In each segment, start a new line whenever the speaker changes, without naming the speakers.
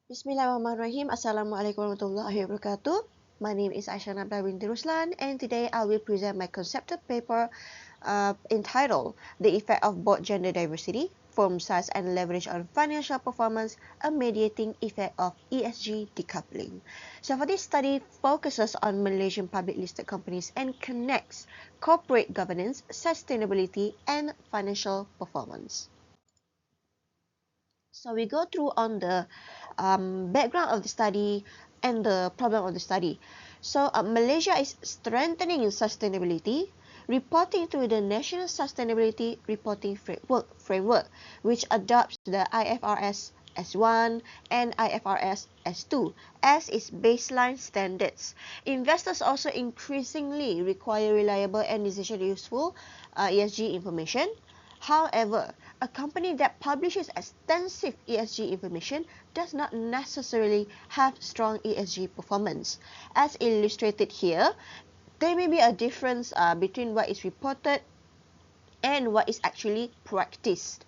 Bismillahirrahmanirrahim. Assalamualaikum warahmatullahi wabarakatuh. My name is Aisyah Ruslan, and today I will present my conceptual paper entitled The Effect of Both Gender Diversity, Firm Size and Leverage on Financial Performance, a Mediating Effect of ESG Decoupling. So for this study focuses on Malaysian public listed companies and connects corporate governance, sustainability, and financial performance. So we go through on the background of the study and the problem of the study. So Malaysia is strengthening sustainability, reporting through the National Sustainability Reporting Framework, which adopts the IFRS S1 and IFRS S2 as its baseline standards. Investors also increasingly require reliable and decision-useful ESG information. However, a company that publishes extensive ESG information does not necessarily have strong ESG performance. As illustrated here, there may be a difference between what is reported and what is actually practiced.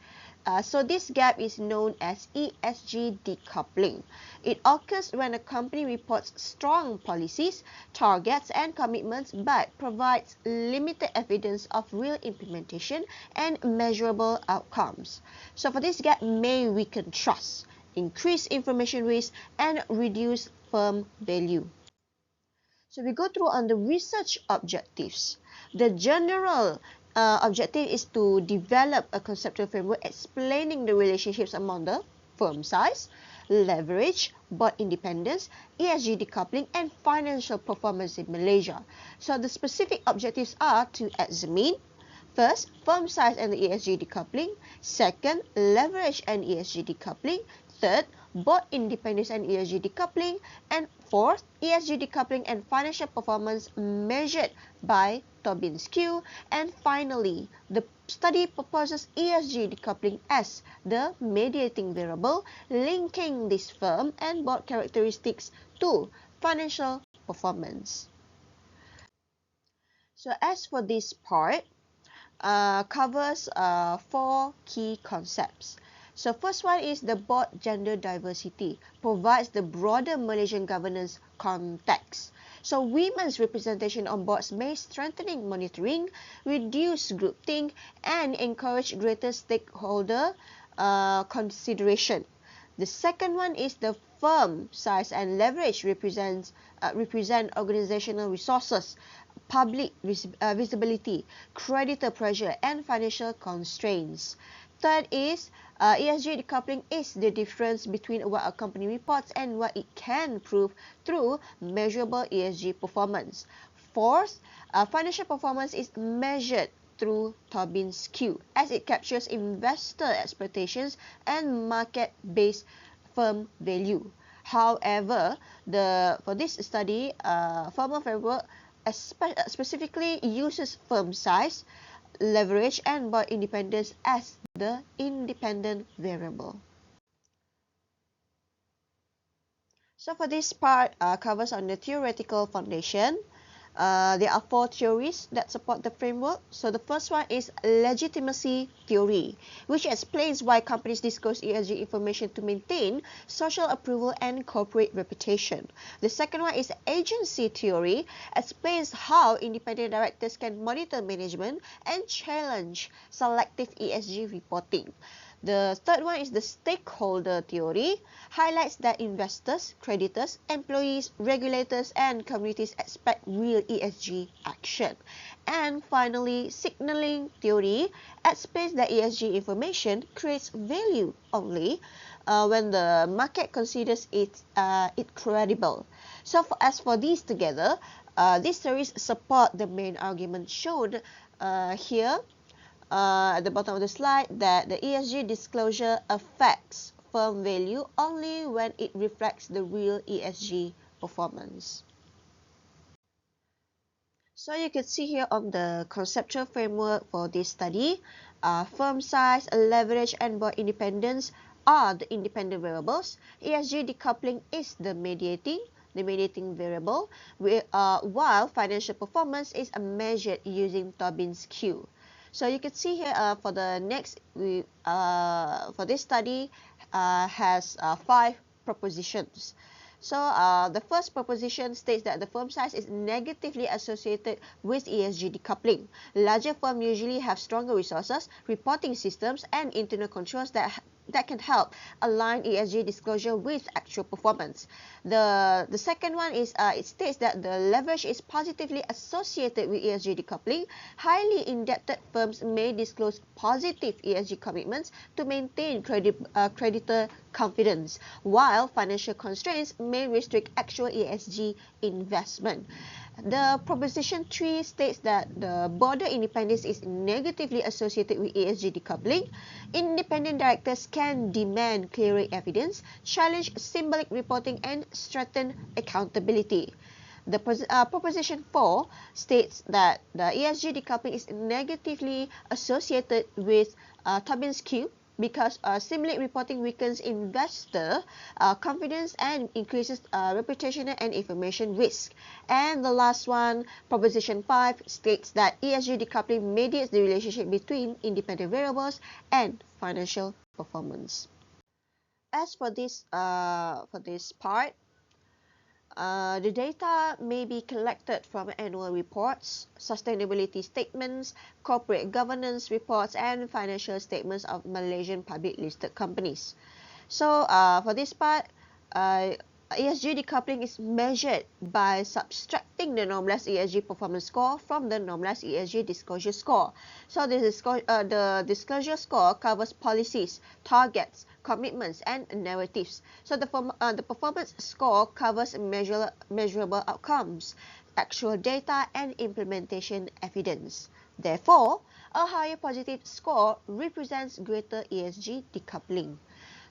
So this gap is known as ESG decoupling. It occurs when a company reports strong policies, targets, and commitments but provides limited evidence of real implementation and measurable outcomes. So for this gap may weaken trust, increase information risk, and reduce firm value. So we go through on the research objectives. The general objective is to develop a conceptual framework explaining the relationships among the firm size, leverage, board independence, ESG decoupling, and financial performance in Malaysia. So the specific objectives are to examine first, firm size and the ESG decoupling. Second, leverage and ESG decoupling. Third, board independence and ESG decoupling. And fourth, ESG decoupling and financial performance measured by Tobin's Q. And finally, the study proposes ESG decoupling as the mediating variable linking this firm and board characteristics to financial performance. So as for this part, covers four key concepts. So first one is the board gender diversity, provides the broader Malaysian governance context. So women's representation on boards may strengthening monitoring, reduce groupthink, and encourage greater stakeholder consideration. The second one is the firm size and leverage represent organizational resources, public visibility, creditor pressure, and financial constraints. Third is ESG decoupling is the difference between what a company reports and what it can prove through measurable ESG performance. Fourth, financial performance is measured through Tobin's Q as it captures investor expectations and market-based firm value. However, for this study, formal framework specifically uses firm size, leverage, and board independence as the independent variable. So for this part, covers on the theoretical foundation. There are four theories that support the framework. So the first one is legitimacy theory, which explains why companies disclose ESG information to maintain social approval and corporate reputation. The second one is agency theory, explains how independent directors can monitor management and challenge selective ESG reporting. The third one is the stakeholder theory, highlights that investors, creditors, employees, regulators, and communities expect real ESG action. And finally, signaling theory explains that ESG information creates value only when the market considers it credible. So as for these together, these theories support the main argument shown here at the bottom of the slide, that the ESG disclosure affects firm value only when it reflects the real ESG performance. So you can see here on the conceptual framework for this study, firm size, leverage, and board independence are the independent variables. ESG decoupling is the mediating variable, while financial performance is measured using Tobin's Q. So you can see here for the next, for this study has 5 propositions. So the first proposition states that the firm size is negatively associated with ESG decoupling. Larger firms usually have stronger resources, reporting systems, and internal controls that can help align ESG disclosure with actual performance. The second one is it states that the leverage is positively associated with ESG decoupling. Highly indebted firms may disclose positive ESG commitments to maintain creditor confidence, while financial constraints may restrict actual ESG investment. The proposition 3 states that the border independence is negatively associated with ESG decoupling. Independent directors can demand clearer evidence, challenge symbolic reporting, and strengthen accountability. The proposition 4 states that the ESG decoupling is negatively associated with Tobin's Q because symbolic reporting weakens investor confidence and increases reputational and information risk. And the last one, proposition 5, states that ESG decoupling mediates the relationship between independent variables and financial performance. As for this part, the data may be collected from annual reports, sustainability statements, corporate governance reports, and financial statements of Malaysian public listed companies. So for this part, ESG decoupling is measured by subtracting the normalized ESG performance score from the normalized ESG disclosure score. So the disclosure score covers policies, targets, commitments, and narratives. So the performance score covers measurable outcomes, actual data, and implementation evidence. Therefore, a higher positive score represents greater ESG decoupling.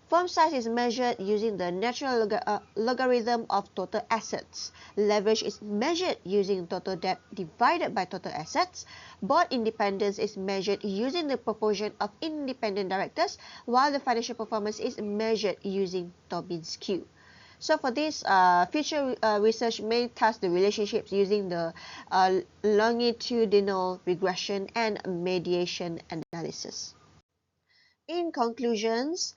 Firm size is measured using the natural logarithm of total assets. Leverage is measured using total debt divided by total assets. Board independence is measured using the proportion of independent directors, while the financial performance is measured using Tobin's Q. So for this, future research may test the relationships using the longitudinal regression and mediation analysis. In conclusions,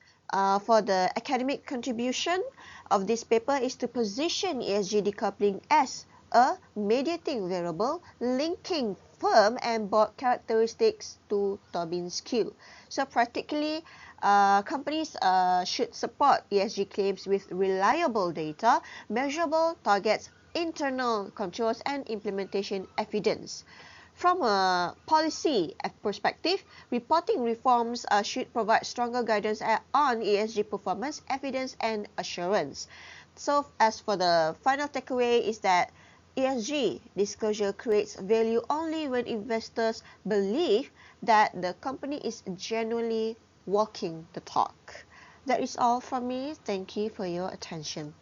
for the academic contribution of this paper is to position ESG decoupling as a mediating variable linking firm and board characteristics to Tobin's Q. So practically, companies should support ESG claims with reliable data, measurable targets, internal controls, and implementation evidence. From a policy perspective, reporting reforms should provide stronger guidance on ESG performance, evidence, and assurance. So as for the final takeaway is that ESG disclosure creates value only when investors believe that the company is genuinely walking the talk. That is all from me. Thank you for your attention.